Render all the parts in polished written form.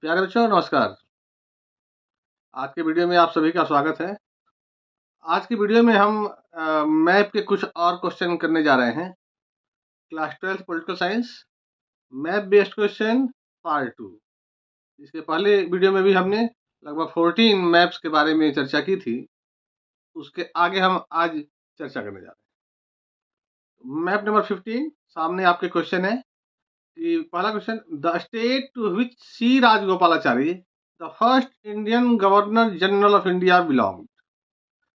प्यारे बच्चों नमस्कार। आज के वीडियो में आप सभी का स्वागत है। आज की वीडियो में हम मैप के कुछ और क्वेश्चन करने जा रहे हैं। Class 12 political science map based question part 2। इसके पहले वीडियो में भी हमने लगभग 14 मैप्स के बारे में चर्चा की थी। उसके आगे हम आज चर्चा करने जा रहे हैं। मैप नंबर 15 सामने आपके क्वेश्चन है कि पहला question, the state to which C Rajagopalachari the first Indian governor general of India belong.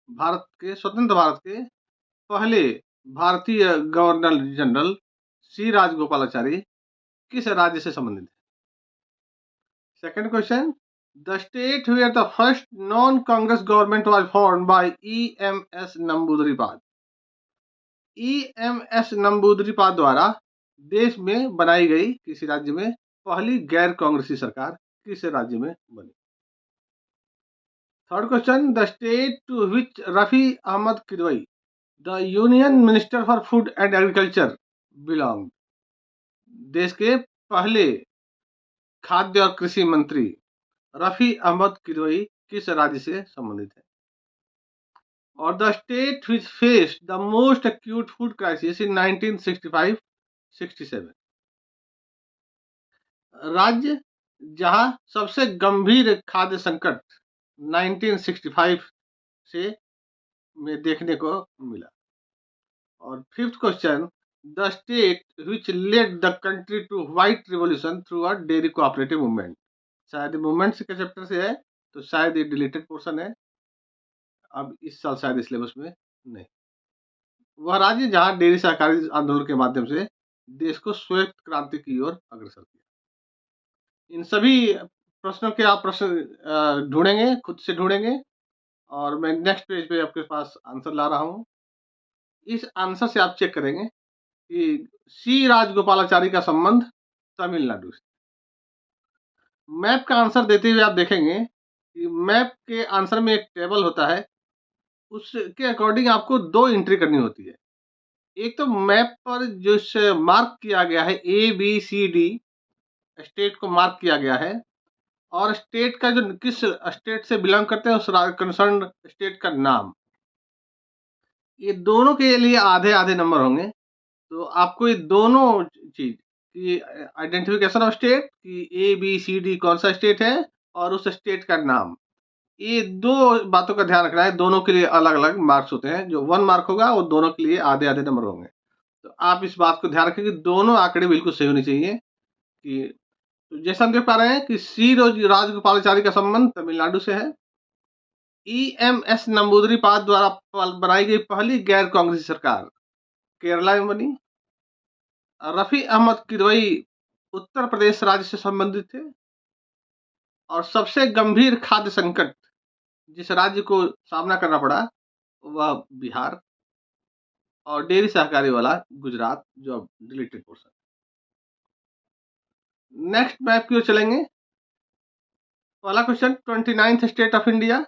स्वतंत्र भारत के पहले भारतीय गवर्नर जनरल सी राजगोपालाचारी किस राज्य से संबंधित है? Second question, the state where the first non Congress government was formed by EMS Namboodiripad. EMS Namboodiripad द्वारा देश में बनाई गई किसी राज्य में पहली गैर कांग्रेसी सरकार किस राज्य में बनी? Third question, the state to which Rafi Ahmed Kidwai the union minister for food and agriculture belong. देश के पहले खाद्य और कृषि मंत्री रफी अहमद किदवई किस राज्य से संबंधित है? और the state which face the most acute food crisis in 1965-67। राज्य जहां सबसे गंभीर खाद्य संकट 1965 से में देखने को मिला। और fifth question, the state which led the country to white revolution through a dairy cooperative movement. शायद मूवमेंट्स के चैप्टर से है तो शायद ये डिलीटेड पोर्शन है, अब इस साल शायद सिलेबस में नहीं। वह राज्य जहां डेयरी सहकारी आंदोलन के माध्यम से देश को श्वेत क्रांति की ओर अग्रसर किया। इन सभी प्रश्नों के आप प्रश्न ढूंढेंगे, खुद से ढूंढेंगे, और मैं नेक्स्ट पेज पे आपके पास आंसर ला रहा हूँ। इस आंसर से आप चेक करेंगे कि सी राजगोपालाचारी का संबंध तमिलनाडु से। मैप का आंसर देते हुए आप देखेंगे कि मैप के आंसर में एक टेबल होता है, उसके अकॉर्डिंग आपको दो एंट्री करनी होती है। एक तो मैप पर जो मार्क किया गया है ABCD स्टेट को मार्क किया गया है, और स्टेट का जो किस स्टेट से बिलोंग करते हैं उस कंसर्न स्टेट का नाम, ये दोनों के लिए आधे आधे नंबर होंगे। तो आपको ये दोनों चीज की आइडेंटिफिकेशन ऑफ स्टेट कि ABCD कौन सा स्टेट है और उस स्टेट का नाम, ये दो बातों का ध्यान रखना है। दोनों के लिए अलग अलग मार्क्स होते हैं। जो 1 मार्क होगा वो दोनों के लिए आधे आधे नंबर होंगे। तो आप इस बात को ध्यान रखें कि दोनों आंकड़े बिल्कुल सही होने चाहिए। कि तो जैसा हम देख पा रहे हैं कि सी राजगोपालाचारी का संबंध तमिलनाडु से है। EMS नंबूदरीपाद द्वारा बनाई गई पहली गैर कांग्रेसी सरकार केरला में बनी। रफी अहमद किदवई उत्तर प्रदेश राज्य से संबंधित थे। और सबसे गंभीर खाद्य संकट जिस राज्य को सामना करना पड़ा वह बिहार, और डेयरी सहकारी वाला गुजरात, जो अब डिलीटेड पोर्शन। नेक्स्ट मैप की ओर चलेंगे। पहला question, 29th state of India.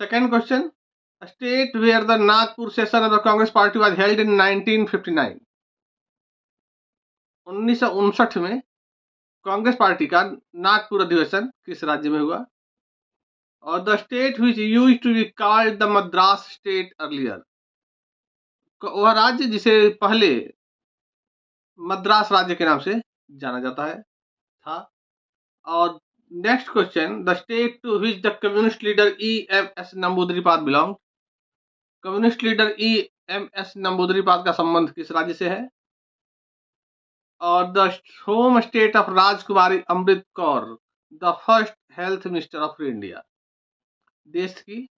Second question, state where the Nagpur session of the Congress party was held in 1959। 1959 में कांग्रेस पार्टी का नागपुर अधिवेशन किस राज्य में हुआ? और the state which used to be called the Madras state earlier, वह राज्य जिसे पहले मद्रास राज्य के नाम से जाना जाता है था। और next question, the state to which the communist leader EMS Namboodiripad belong. Communist leader EMS Namboodiripad का संबंध किस राज्य से है? और the home state of Rajkumari Amrit Kaur the first health minister of India. देश की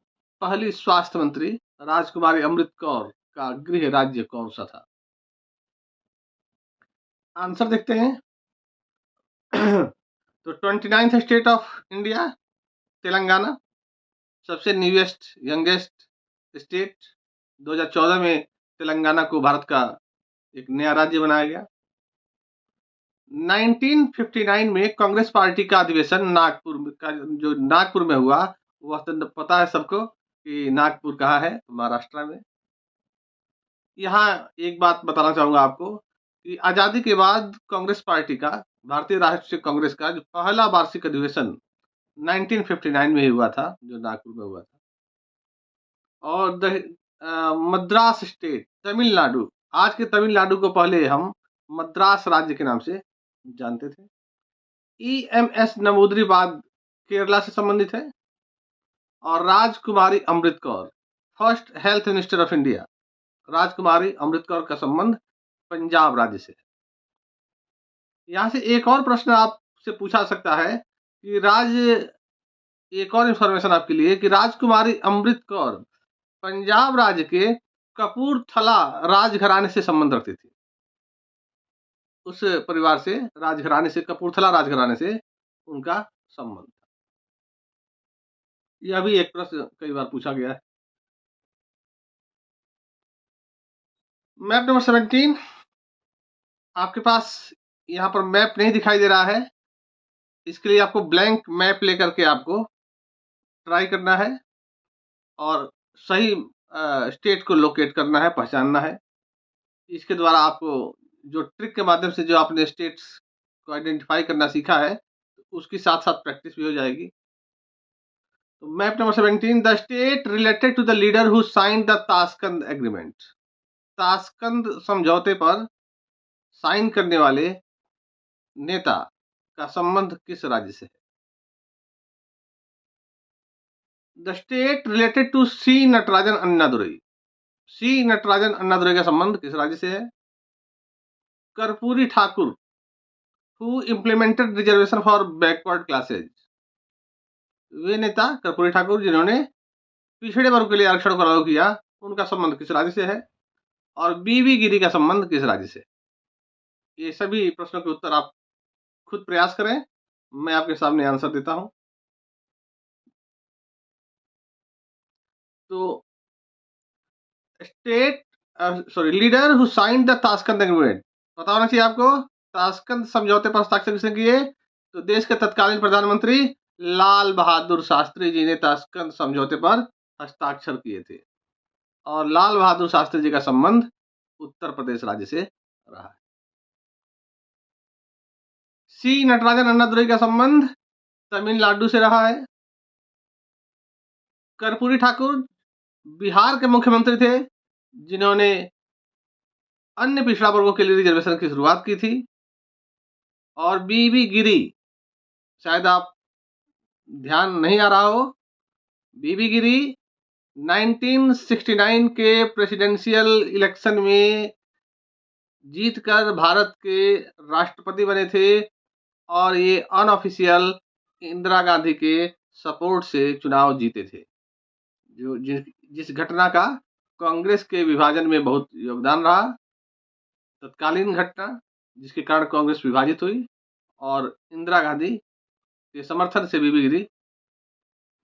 पहली स्वास्थ्य मंत्री राजकुमारी अमृत कौर का गृह राज्य कौन सा था? आंसर देखते हैं। तो 29th state of India Telangana, सबसे न्यूएस्ट यंगेस्ट स्टेट। 2014 में तेलंगाना को भारत का एक नया राज्य बनाया गया। 1959 में कांग्रेस पार्टी का अधिवेशन नागपुर का जो नागपुर में हुआ, वह तो पता है सबको कि नागपुर कहाँ है, महाराष्ट्र में। यहाँ एक बात बताना चाहूंगा आपको कि आजादी के बाद कांग्रेस पार्टी का भारतीय राष्ट्रीय कांग्रेस का जो पहला वार्षिक अधिवेशन 1959 में ही हुआ था, जो नागपुर में हुआ था। और मद्रास स्टेट, तमिलनाडु, आज के तमिलनाडु को पहले हम मद्रास राज्य के नाम से जानते थे। EMS नमूद्रीवाद केरला से संबंधित है। और Rajkumari Amrit Kaur, first health minister of India, Rajkumari Amrit Kaur का संबंध पंजाब राज्य से है। यहां से एक और प्रश्न आपसे पूछा सकता है कि एक और इंफॉर्मेशन आपके लिए कि राजकुमारी अमृत कौर पंजाब राज्य के कपूरथला राजघराने से संबंध रखती थी। उस परिवार से, राजघराने से, कपूरथला राजघराने से उनका संबंध था। यह भी एक प्रश्न कई बार पूछा गया है। मैप नंबर 17, आपके पास यहाँ पर मैप नहीं दिखाई दे रहा है, इसके लिए आपको ब्लैंक मैप लेकर के आपको ट्राई करना है और सही स्टेट को लोकेट करना है, पहचानना है। इसके द्वारा आपको जो ट्रिक के माध्यम से जो आपने स्टेट्स को आइडेंटिफाई करना सीखा है, उसकी साथ साथ प्रैक्टिस भी हो जाएगी। तो map number 17, the state related to the leader who signed the Tashkent agreement, Tashkent समझौते पर साइन करने वाले नेता का संबंध किस राज्य से है? The state related to C Natarajan Annadurai, C Natarajan Annadurai का संबंध किस राज्य से है? Karpoori Thakur, who implemented reservation for backward classes, वे नेता कर्पूरी ठाकुर जिन्होंने पिछड़े वर्ग के लिए आरक्षण को लागू किया, उनका संबंध किस राज्य से है? और बीबी गिरी का संबंध किस राज्य से? ये सभी प्रश्नों के उत्तर आप खुद प्रयास करें, मैं आपके सामने आंसर देता हूं। तो leader who signed the Tashkent agreement, पता होना चाहिए आपको। ताशकंद समझौते पर हस्ताक्षर किसने किए? तो देश के तत्कालीन प्रधानमंत्री लाल बहादुर शास्त्री जी ने ताशकंद समझौते पर हस्ताक्षर किए थे। और लाल बहादुर शास्त्री जी का संबंध उत्तर प्रदेश राज्य से रहा है। सी नटराजन अन्नादुरई का संबंध तमिलनाडु से रहा है। कर्पूरी ठाकुर बिहार के मुख्यमंत्री थे, जिन्होंने अन्य पिछड़ा वर्गों के लिए रिजर्वेशन की शुरुआत की थी। और बीबी गिरी, शायद आप ध्यान नहीं आ रहा हो, बीबी गिरी 1969 के प्रेसिडेंशियल इलेक्शन में जीतकर भारत के राष्ट्रपति बने थे और ये अनऑफिशियल इंदिरा गांधी के सपोर्ट से चुनाव जीते थे, जो जिस घटना का कांग्रेस के विभाजन में बहुत योगदान रहा, तत्कालीन घटना जिसके कारण कांग्रेस विभाजित हुई और इंदिरा गांधी के समर्थन से बीबी गिरी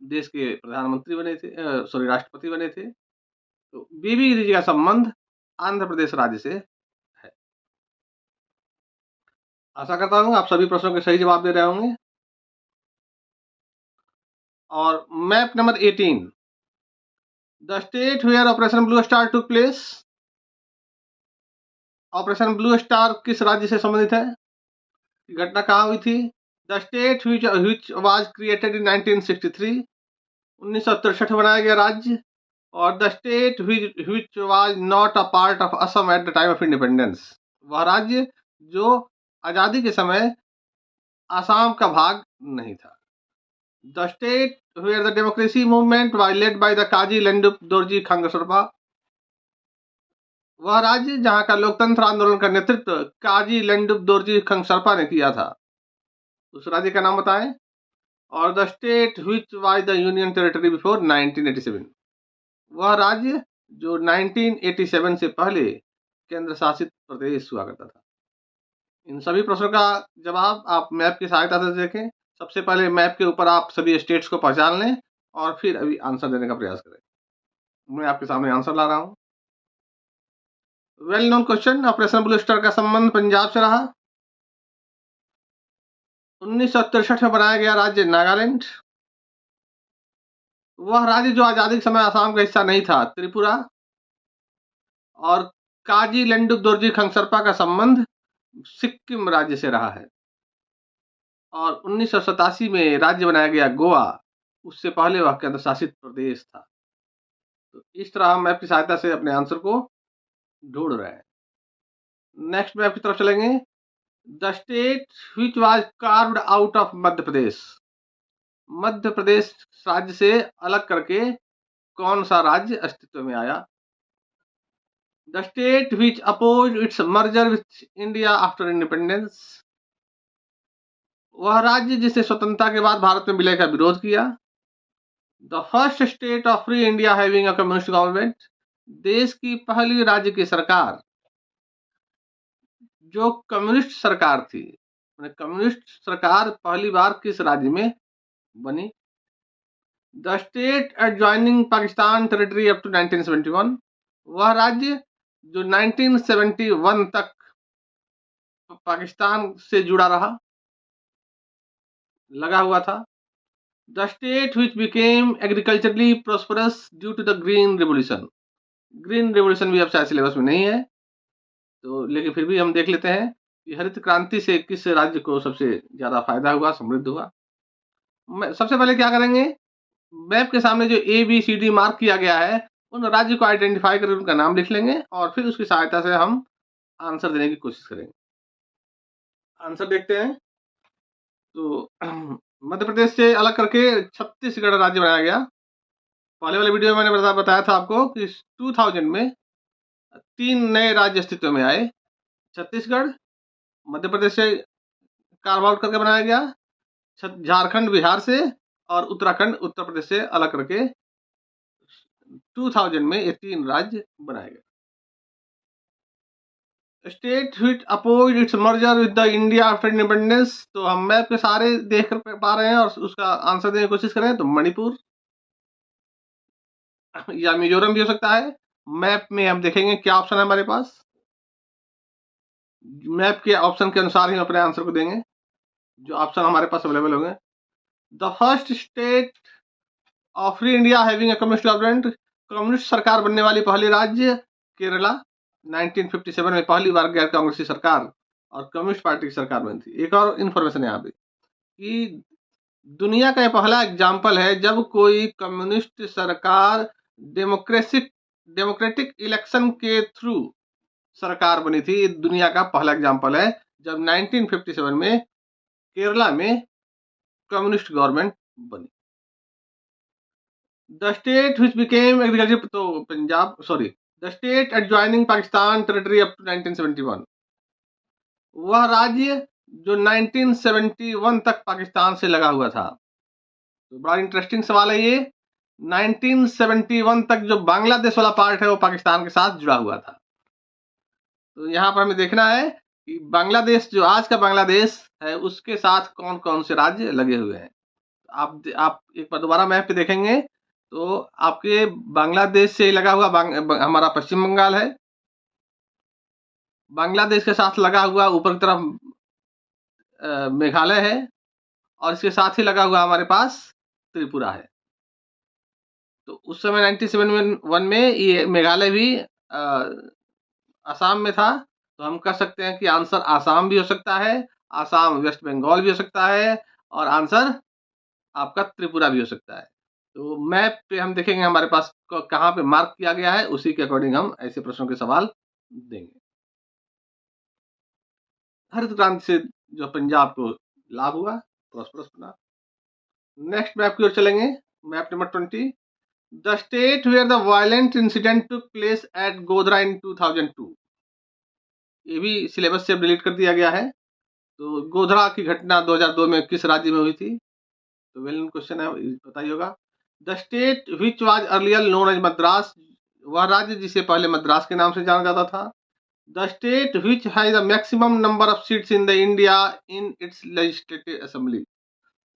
देश के प्रधानमंत्री बने थे, राष्ट्रपति बने थे। तो बीबी गिरी जी का संबंध आंध्र प्रदेश राज्य से है। आशा करता हूं आप सभी प्रश्नों के सही जवाब दे रहे होंगे। और map number 18, the state where Operation Blue Star took place, Operation Blue Star किस राज्य से संबंधित है? घटना कहाँ हुई थी? The state which was created in 1963, 1963 बनाया गया राज्य। और the state which was not a part of Assam at the time of independence, वह राज्य जो आजादी के समय आसाम का भाग नहीं था। The state where the democracy movement was led by the Kazi Lhendup Dorji Khangsarpa, वह राज्य जहां का लोकतंत्र आंदोलन का नेतृत्व काजी लैंडुप दोरजी खंगशर्पा ने किया था, उस राज्य का नाम बताएं। और the state which was the union territory before 1987, वह राज्य जो 1987 से पहले केंद्र शासित प्रदेश हुआ करता था। इन सभी प्रश्नों का जवाब आप मैप की सहायता से देखें। सबसे पहले मैप के ऊपर आप सभी स्टेट्स को पहचान लें और फिर अभी आंसर देने का प्रयास करें। मैं आपके सामने आंसर ला रहा हूं। Well known question, operation Blue star का संबंध पंजाब से रहा। 1963 में बनाया गया राज्य नागालैंड, वह राज्य जो आजादी के समय आसाम का हिस्सा नहीं था, त्रिपुरा। और काजी लैंडुप दोरजी खंगशर्पा का संबंध सिक्किम राज्य से रहा है। और 1987 में राज्य बनाया गया गोवा, उससे पहले वह केंद्र शासित प्रदेश था। तो इस तरह हम मैप की सहायता से अपने आंसर को ढूंढ रहे हैं। नेक्स्ट मैप की तरफ चलेंगे। The state which was carved out of Madhya Pradesh, Madhya Pradesh राज्य से अलग करके कौन सा राज्य अस्तित्व में आया? The state which oppose its merger with India after independence, वह राज्य जिसने स्वतंत्रता के बाद भारत में विलय का विरोध किया। The first state of free India having a communist government, देश की पहली राज्य की सरकार जो कम्युनिस्ट सरकार थी, कम्युनिस्ट सरकार पहली बार किस राज्य में बनी? The state adjoining Pakistan territory up to 1971, वह राज्य जो 1971 तक पाकिस्तान से जुड़ा रहा, लगा हुआ था। The state which became agriculturally prosperous due to the green revolution, green revolution भी अब शायद सिलेबस में नहीं है, तो लेकिन फिर भी हम देख लेते हैं कि हरित क्रांति से किस राज्य को सबसे ज्यादा फायदा हुआ, समृद्ध हुआ। सबसे पहले क्या करेंगे, मैप के सामने जो ABCD मार्क किया गया है उन राज्य को आइडेंटिफाई करके उनका नाम लिख लेंगे और फिर उसकी सहायता से हम आंसर देने की कोशिश करेंगे। आंसर देखते हैं। तो मध्य प्रदेश से अलग करके छत्तीसगढ़ राज्य बनाया गया। पहले वाले वीडियो में मैंने बताया था आपको कि 2000 में 3 नए राज्य अस्तित्व में आए। छत्तीसगढ़ मध्य प्रदेश से कार्व आउट करके बनाया गया, झारखंड बिहार से और उत्तराखंड उत्तर प्रदेश से अलग करके 2000 में ये 3 राज्य बनाए गए। State which oppose its merger with the India after independence, तो हम मैप के सारे देख कर पा रहे हैं और उसका आंसर देने की कोशिश करें तो मणिपुर या मिजोरम भी हो सकता है। मैप में हम देखेंगे क्या ऑप्शन है हमारे पास, मैप के ऑप्शन के अनुसार ही हम अपने आंसर को देंगे, जो ऑप्शन हमारे पास अवेलेबल होंगे। The first state of free India having a communist government, communist सरकार बनने वाली पहली राज्य केरला, 1957 में पहली बार गैर कांग्रेसी सरकार और कम्युनिस्ट पार्टी की सरकार बनी थी। एक और इन्फॉर्मेशन यहाँ पे कि दुनिया का यह पहला एग्जाम्पल है जब कोई कम्युनिस्ट सरकार डेमोक्रेटिक इलेक्शन के थ्रू सरकार बनी थी। दुनिया का पहला एग्जाम्पल है जब 1957 में केरला में कम्युनिस्ट गवर्नमेंट बनी। The state which became agriculture, तो Punjab, sorry, the state adjoining Pakistan territory up to 1971, वह राज्य जो 1971 तक पाकिस्तान से लगा हुआ था। तो बड़ा इंटरेस्टिंग सवाल है ये। 1971 तक जो बांग्लादेश वाला पार्ट है वो पाकिस्तान के साथ जुड़ा हुआ था। तो यहाँ पर हमें देखना है कि बांग्लादेश जो आज का बांग्लादेश है उसके साथ कौन कौन से राज्य लगे हुए हैं। आप एक बार दोबारा मैप पे देखेंगे तो आपके बांग्लादेश से लगा हुआ हमारा पश्चिम बंगाल है, बांग्लादेश के साथ लगा हुआ ऊपर की तरफ मेघालय है और इसके साथ ही लगा हुआ हमारे पास त्रिपुरा है। तो उस समय 1971 में ये मेघालय भी असम में था, तो हम कह सकते हैं कि आंसर आसाम भी हो सकता है, आसाम वेस्ट बंगाल भी हो सकता है और आंसर आपका त्रिपुरा भी हो सकता है। तो मैप पे हम देखेंगे हमारे पास कहाँ पे मार्क किया गया है, उसी के अकॉर्डिंग हम ऐसे प्रश्नों के सवाल देंगे। हरित क्रांति से जो पंजाब को लाभ हुआ, प्रॉस्परस बना। नेक्स्ट मैप की ओर चलेंगे, map number 20। The state where the violent incident took place at Godhra in 2002, ये भी सिलेबस से डिलीट कर दिया गया है। तो गोधरा की घटना 2002 में किस राज्य में हुई थी? तो वेल क्वेश्चन है, बताइए होगा। The state which was earlier known as Madras, वह राज्य जिसे पहले मद्रास के नाम से जाना जाता था। The state which has the maximum number of seats in the India in its legislative assembly,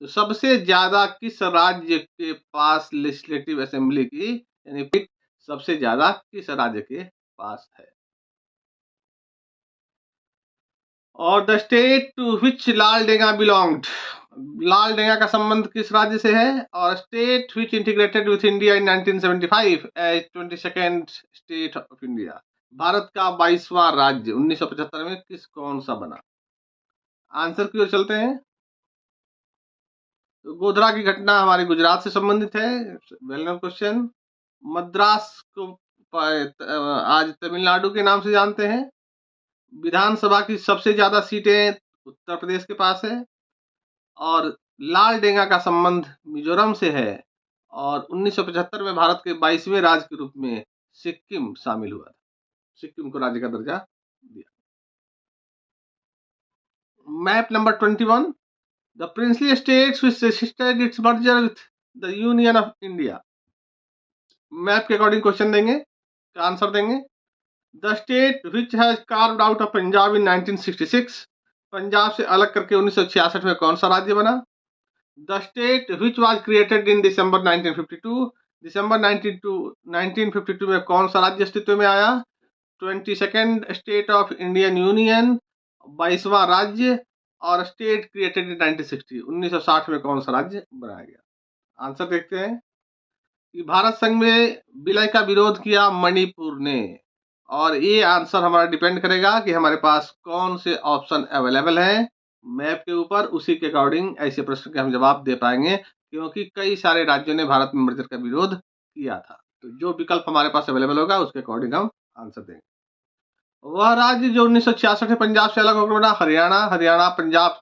तो सबसे ज्यादा किस राज्य के पास लेजिस्लेटिव असेंबली की यानी सबसे ज्यादा किस राज्य के पास है? और the state to which Lal Denga belonged, Lal Denga का संबंध किस राज्य से है? और state which integrated with India in 1975 as 22nd state of India, Bharat का 22वां राज्य 1975 में किस कौन सा बना? आंसर की ओर चलते हैं। गोधरा की घटना हमारे गुजरात से संबंधित है, वेल नोन क्वेश्चन। मद्रास को आज तमिलनाडु के नाम से जानते हैं। विधानसभा की सबसे ज्यादा सीटें उत्तर प्रदेश के पास है। और लाल डेंगा का संबंध मिजोरम से है। और 1975 में भारत के 22वें राज्य के रूप में सिक्किम शामिल हुआ था। सिक्किम को राज्य का दर्जा दिया। Map number 21, the princely states which resisted its merger with the Union of India। Map के अकॉर्डिंग क्वेश्चन देंगे, आंसर देंगे। The state which has carved out of Punjab in 1966। Punjab से अलग करके 1966 में कौन सा राज्य बना? The state which was created in December 1952। दिसंबर 1952 में कौन सा राज्य अस्तित्व में आया? 22nd state of Indian union, 22वां राज्य। और स्टेट क्रिएटेड इन 1960। 1960 में कौन सा राज्य बनाया गया? आंसर देखते हैं कि भारत संघ में विलय का विरोध किया मणिपुर ने। और ये आंसर हमारा डिपेंड करेगा कि हमारे पास कौन से ऑप्शन अवेलेबल हैं मैप के ऊपर, उसी के अकॉर्डिंग ऐसे प्रश्न के हम जवाब दे पाएंगे, क्योंकि कई सारे राज्यों ने भारत में मर्जर का विरोध किया था। तो जो विकल्प हमारे पास अवेलेबल होगा उसके अकॉर्डिंग हम आंसर देंगे। वह राज्य जो 1966 में पंजाब से अलग होकर बना, हरियाणा। हरियाणा पंजाब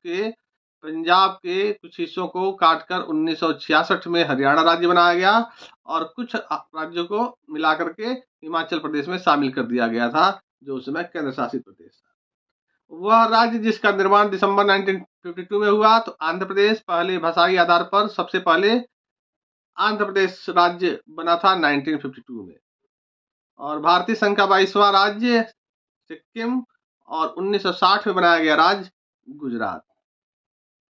के कुछ हिस्सों को काटकर 1966 में हरियाणा राज्य बनाया गया और कुछ राज्यों को मिलाकर के हिमाचल प्रदेश में शामिल कर दिया गया था, जो उस समय केंद्र शासित प्रदेश था। वह राज्य जिसका निर्माण दिसंबर 1952 में हुआ, तो आंध्र प्रदेश पहले भाषाई आधार पर सबसे पहले आंध्र प्रदेश राज्य बना था 1952 में। और भारतीय संघ का 22वां राज्य सिक्किम, और 1960 में बनाया गया राज्य गुजरात।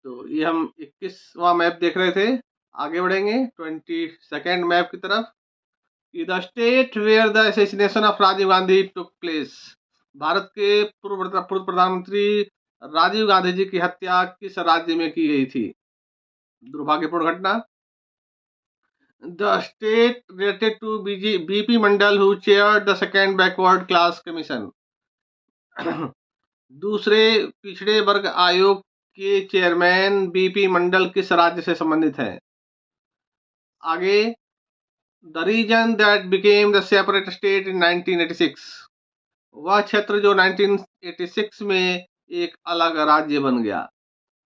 तो ये हम 21वां मैप देख रहे थे। आगे बढ़ेंगे 22nd मैप की तरफ। The state where the assassination of Rajiv Gandhi took place. Bharat के पूर्व प्रधानमंत्री राजीव गांधी जी की हत्या किस राज्य में की गई थी? दुर्भाग्यपूर्ण घटना। The state related to BP Mandal who chaired the second backward class commission. दूसरे पिछड़े वर्ग आयोग के चेयरमैन बीपी मंडल किस राज्य से संबंधित है? आगे, the region that became the separate state in 1986। वह क्षेत्र जो 1986 में एक अलग राज्य बन गया।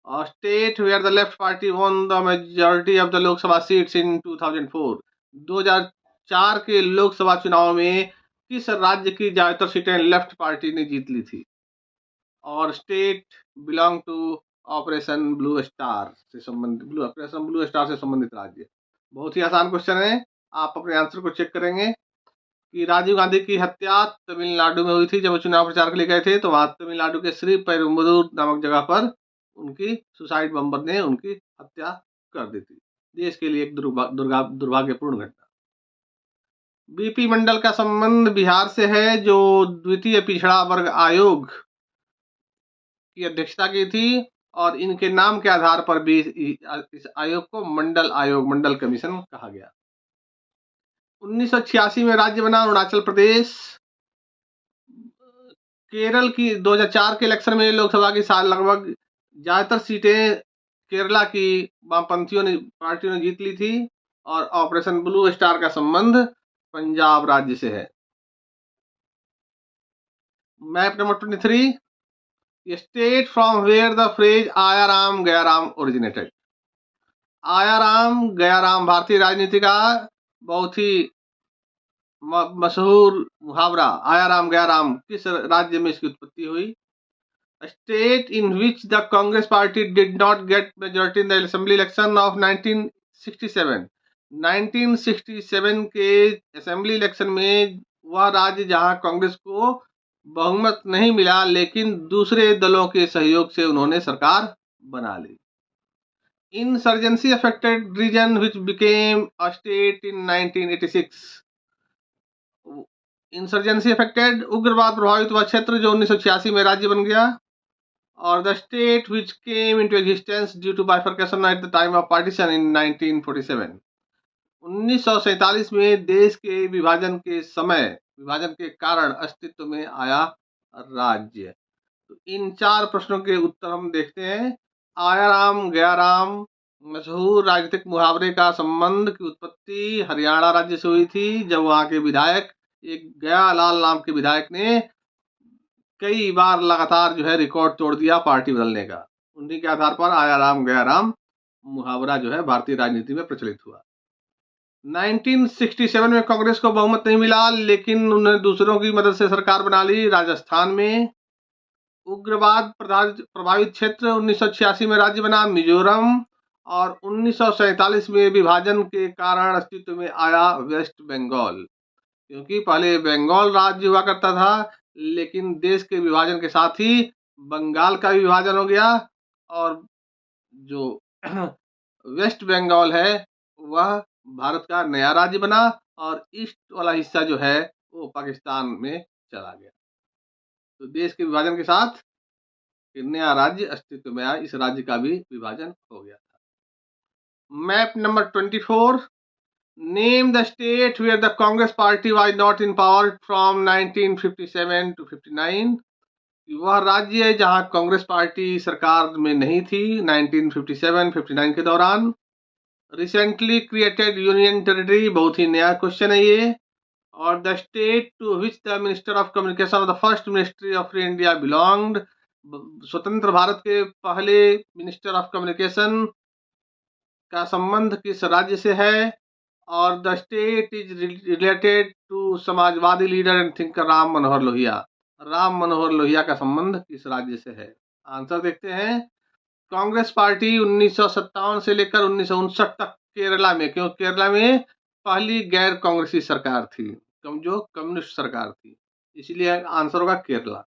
और state where the left party won the majority of the Lok Sabha seats in 2004। 2004 के लोकसभा चुनाव में किस राज्य की ज्यादातर सीटें लेफ्ट पार्टी ने जीत ली थी? और state belong to Operation Blue Star से संबंधित, ऑपरेशन ब्लू स्टार से संबंधित राज्य। बहुत ही आसान क्वेश्चन है, आप अपने आंसर को चेक करेंगे कि राजीव गांधी की हत्या तमिलनाडु में हुई थी। जब वो चुनाव प्रचार के लिए गए थे तो वहां तमिलनाडु के श्री पेरुम्बदूर नामक जगह पर उनकी सुसाइड बम्बर ने उनकी हत्या कर दी थी। देश के लिए एक दुर्भाग्यपूर्ण घटना। बीपी मंडल का संबंध बिहार से है, जो द्वितीय पिछड़ा वर्ग आयोग की अध्यक्षता की थी। और इनके नाम के आधार पर भी इस आयोग को मंडल आयोग, मंडल कमीशन कहा गया। 1986 में राज्य बना अरुणाचल प्रदेश। केरल की 2004 के इलेक्शन में लोकसभा की साल लगभग ज्यादातर सीटें केरला की वामपंथियों ने पार्टियों ने जीत ली थी। और ऑपरेशन ब्लू स्टार का संबंध पंजाब राज्य से है। Map number 23, state from where the phrase आया राम गया राम ओरिजिनेटेड। आया राम गया राम भारतीय राजनीति का बहुत ही मशहूर मुहावरा आया राम गया राम किस राज्य में इसकी उत्पत्ति हुई? State in which the Congress party did not gate majority in the assembly election of 1967। 1967 के असेंबली इलेक्शन में वह राज्य जहां कांग्रेस को बहुमत नहीं मिला, लेकिन दूसरे दलों के सहयोग से उन्होंने सरकार बना ली। Insurgency affected region which became a state in 1986। Insurgency affected उग्रवाद प्रभावित हुआ क्षेत्र जो 1986 में राज्य बन गया। और the state which came into existence due to bifurcation at the time of partition in 1947। 1947 में देश के विभाजन के कारण अस्तित्व में आया राज्य। तो इन 4 प्रश्नों के उत्तर हम देखते हैं। आया राम गया राम मशहूर राजनीतिक मुहावरे का संबंध की उत्पत्ति हरियाणा राज्य से हुई थी, जब वहां के विधायक, एक गयालाल नाम के विधायक ने कई बार लगातार जो है रिकॉर्ड तोड़ दिया पार्टी बदलने का। उन्हीं के आधार पर आया राम गया राम मुहावरा जो है भारतीय राजनीति में प्रचलित हुआ। 1967 में कांग्रेस को बहुमत नहीं मिला, लेकिन उन्होंने दूसरों की मदद से सरकार बना ली। राजस्थान में उग्रवाद प्रभावित क्षेत्र 1986 में राज्य बना मिजोरम, और 1947 में विभाजन के कारण अस्तित्व में आया वेस्ट बंगाल। क्योंकि पहले बंगाल राज्य हुआ करता था, लेकिन देश के विभाजन के साथ ही बंगाल का विभाजन हो गया, और जो वेस्ट बंगाल है वह भारत का नया राज्य बना, और ईस्ट वाला हिस्सा जो है वो पाकिस्तान में चला गया। तो देश के विभाजन के साथ एक नया राज्य अस्तित्व में आया, इस राज्य का भी विभाजन हो गया था। Map number 24, name the state where the Congress party was not in power from 1957 to 59। वह राज्य है जहां कांग्रेस पार्टी सरकार में नहीं थी 1957-59 के दौरान। रिसेंटली क्रिएटेड यूनियन टेरिटरी, बहुत ही नया क्वेश्चन है ये। और the state to which the minister of communication of the first ministry of India belonged, स्वतंत्र भारत के पहले मिनिस्टर ऑफ कम्युनिकेशन का संबंध किस राज्य से है। और the state is related to समाजवादी leader and thinker Ram Manohar Lohia. Ram Manohar Lohia का संबंध किस राज्य से है। आंसर देखते हैं। कांग्रेस पार्टी 1957 से लेकर 1959 तक केरला में, क्यों केरला में पहली गैर कांग्रेसी सरकार थी, जो कम्युनिस्ट सरकार थी, इसलिए आंसर होगा Kerala.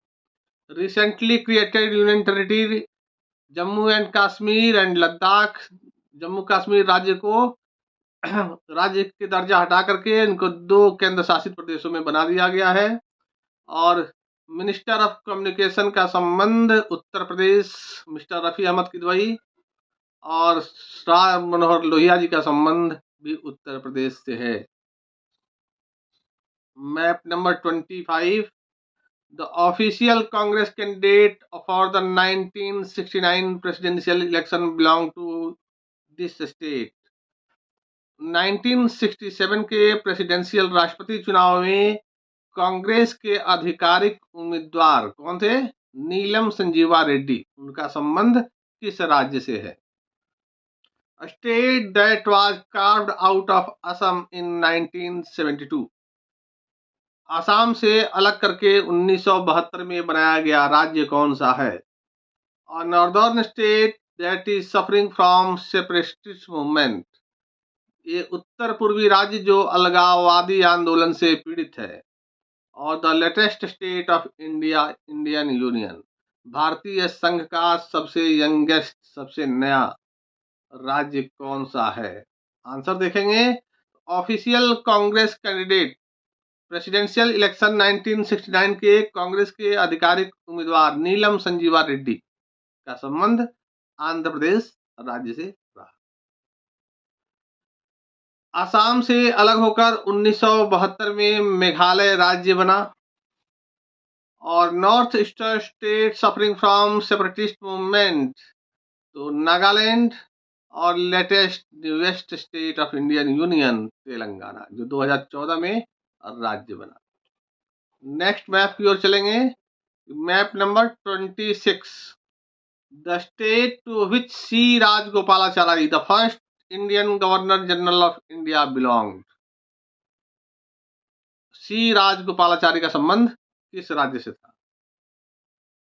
Recently created union territory Jammu and Kashmir and Ladakh, Jammu Kashmir राज्य को राज्य के दर्जा हटा करके इनको 2 केंद्र शासित प्रदेशों में बना दिया गया है। और मिनिस्टर ऑफ कम्युनिकेशन का संबंध उत्तर प्रदेश, मिस्टर रफी अहमद किदवई, और राम मनोहर लोहिया जी का संबंध भी उत्तर प्रदेश से है। Map number 25, the official Congress candidate for the 1969 presidential election belong to this state. 1967 के प्रेसिडेंशियल राष्ट्रपति चुनाव में कांग्रेस के आधिकारिक उम्मीदवार कौन थे? नीलम संजीवा रेड्डी। उनका संबंध किस राज्य से है? State that was carved out of Assam in 1972। Assam से अलग करके 1972 में बनाया गया राज्य कौन सा है? और northern state that is suffering from separatist movement. ये उत्तर पूर्वी राज्य जो अलगाववादी आंदोलन से पीड़ित है। और the latest state of India, Indian union, भारतीय संघ का सबसे यंगेस्ट, सबसे नया राज्य कौन सा है? आंसर देखेंगे। Official Congress candidate presidential election 1969 के कांग्रेस के आधिकारिक उम्मीदवार नीलम संजीवा रेड्डी का संबंध आंध्र प्रदेश राज्य से रहा। आसाम से अलग होकर 1972 में मेघालय राज्य बना। और north eastern state suffering from separatist movement, तो नागालैंड। और latest west state of Indian union Telangana, जो 2014 में राज्य बना। नेक्स्ट मैप की ओर चलेंगे। Map number 26, the state to which C Rajagopalachari the first Indian governor general of India belonged. C Rajagopalachari का संबंध किस राज्य से था?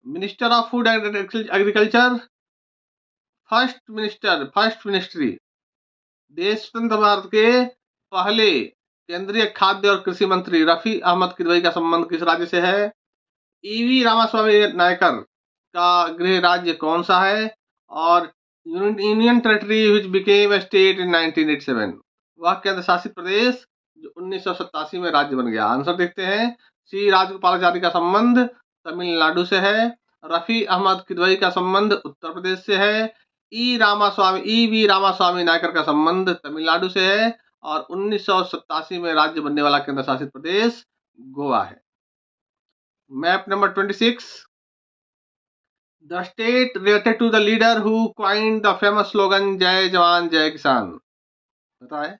Minister of food and agriculture, first ministry, देश स्वतंत्र भारत के पहले केंद्रीय खाद्य और कृषि मंत्री रफी अहमद किदवई का संबंध किस राज्य से है? ईवी रामास्वामी नायकर का गृह राज्य कौन सा है? और union territory which became a state in 1987, वह केंद्र शासित प्रदेश जो 1987 में राज्य बन गया। आंसर देखते हैं। सी राजगोपालाचारी का संबंध तमिलनाडु से है। रफी अहमद किदवई का संबंध उत्तर प्रदेश से है। ई वी रामास्वामी नायकर का संबंध तमिलनाडु से है। और 1987 में राज्य बनने वाला केंद्र शासित प्रदेश गोवा है। Map number 26, the state related to the leader who coined the famous slogan जय जवान जय किसान। पता है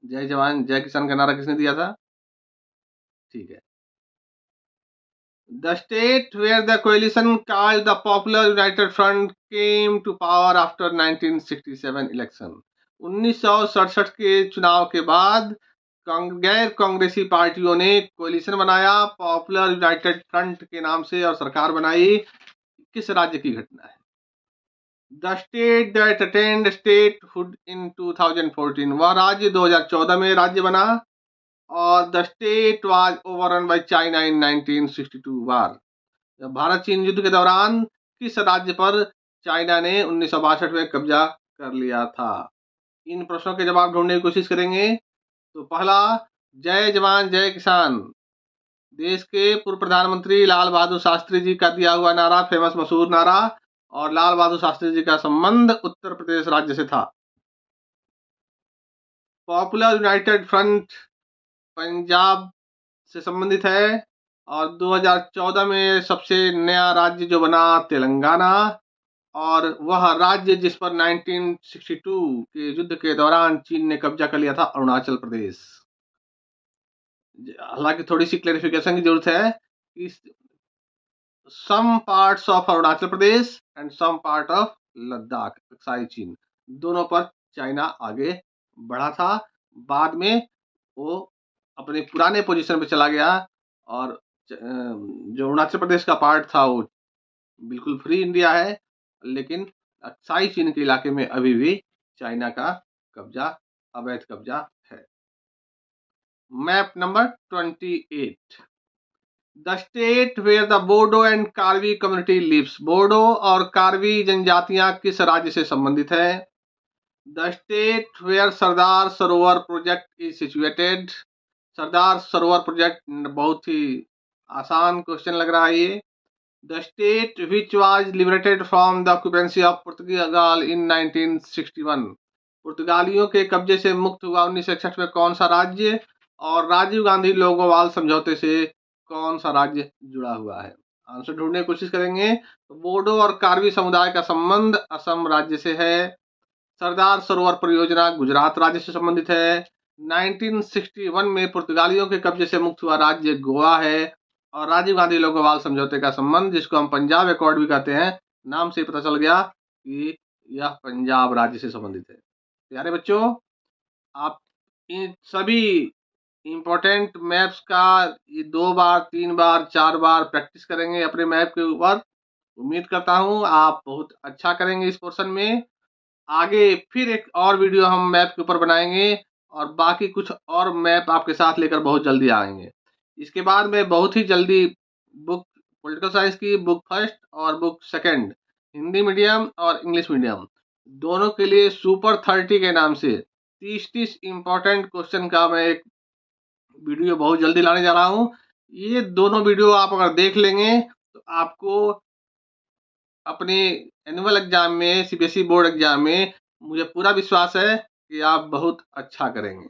जय जवान जय किसान का नारा किसने दिया था? ठीक है। The state where the coalition called the popular united front came to power after 1967 election. 1967 के चुनाव के बाद गैर कांग्रेसी पार्टियों ने कोएलिशन बनाया पॉपुलर यूनाइटेड फ्रंट के नाम से और सरकार बनाई। किस राज्य की घटना है? The state that attend statehood in 2014। वह राज्य 2014 में राज्य बना। और the state was overrun by China in 1962 war. Bharat चीन युद्ध के दौरान किस राज्य पर चाइना ने 1962 में कब्जा कर लिया था? इन प्रश्नों के जवाब ढूंढने की कोशिश करेंगे। तो पहला, जय जवान जय किसान देश के पूर्व प्रधानमंत्री लाल बहादुर शास्त्री जी का दिया हुआ नारा, फेमस मशहूर नारा, और लाल बहादुर शास्त्री जी का संबंध उत्तर प्रदेश राज्य से था। पॉपुलर यूनाइटेड फ्रंट पंजाब से संबंधित है। और 2014 में सबसे नया राज्य जो बना तेलंगाना, और वह राज्य जिस पर 1962 के युद्ध के दौरान चीन ने कब्जा कर लिया था, अरुणाचल प्रदेश। हालांकि थोड़ी सी क्लैरिफिकेशन की जरूरत है कि some parts of Arunachal Pradesh and some part of Ladakh, Aksai Chin, दोनों पर चाइना आगे बढ़ा था। बाद में वो अपने पुराने पोजीशन पे चला गया और जो अरुणाचल प्रदेश का पार्ट था वो बिल्कुल फ्री इंडिया है, लेकिन अक्साई चीन के इलाके में अभी भी चाइना का कब्जा, अवैध कब्जा है। Map number 28। The state where the Bodo and Karbi community lives. Bodo और कार्बी जनजातियां किस राज्य से संबंधित है? The state where Sardar Sarovar project is situated. Sardar Sarovar project बहुत ही आसान क्वेश्चन लग रहा है ये। The state which was liberated from the occupancy of Portugal in 1961। पुर्तगालियों के कब्जे से मुक्त हुआ 1961 में कौन सा राज्य? और राजीव गांधी लोगोवाल समझौते से कौन सा राज्य जुड़ा हुआ है? आंसर ढूंढने की कोशिश करेंगे। तो बोडो और कार्बी समुदाय का संबंध असम राज्य से है। सरदार सरोवर परियोजना गुजरात राज्य से संबंधित है। 1961 में पुर्तगालियों के कब्जे से मुक्त हुआ राज्य गोवा है। और राजीव गांधी लोगोवाल समझौते का संबंध, जिसको हम पंजाब एकॉर्ड भी कहते हैं, नाम से पता चल गया कि यह पंजाब राज्य से संबंधित है। प्यारे बच्चों, आप इन सभी इंपॉर्टेंट मैप्स का 2 बार 3 बार 4 बार प्रैक्टिस करेंगे अपने मैप के ऊपर। उम्मीद करता हूं आप बहुत अच्छा करेंगे इस पोर्शन में। आगे फिर एक और वीडियो हम मैप के ऊपर बनाएंगे और बाकी कुछ और मैप आपके साथ लेकर बहुत जल्दी आएंगे। इसके बाद मैं बहुत ही जल्दी बुक पॉलिटिकल साइंस की बुक फर्स्ट और बुक सेकंड, हिंदी मीडियम और इंग्लिश मीडियम, दोनों के लिए सुपर 30 के नाम से 30 इंपॉर्टेंट क्वेश्चन का मैं एक वीडियो बहुत जल्दी लाने जा रहा हूँ। ये दोनों वीडियो आप अगर देख लेंगे तो आपको अपने एनुअल एग्जाम में, सीबीएसई बोर्ड एग्जाम में, मुझे पूरा विश्वास है कि आप बहुत अच्छा करेंगे।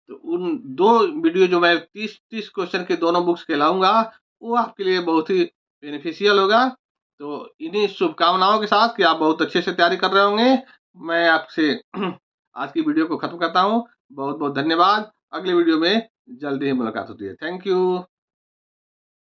तो उन 2 वीडियो जो मैं 30 क्वेश्चन के दोनों बुक्स के लाऊंगा, वो आपके लिए बहुत ही बेनिफिशियल होगा। तो इन्हीं शुभकामनाओं के साथ कि आप बहुत अच्छे से तैयारी कर रहे होंगे, मैं आपसे आज की वीडियो को खत्म करता हूँ। बहुत बहुत धन्यवाद। अगले वीडियो में जल्दी ही मुलाकात होती है। Thank you.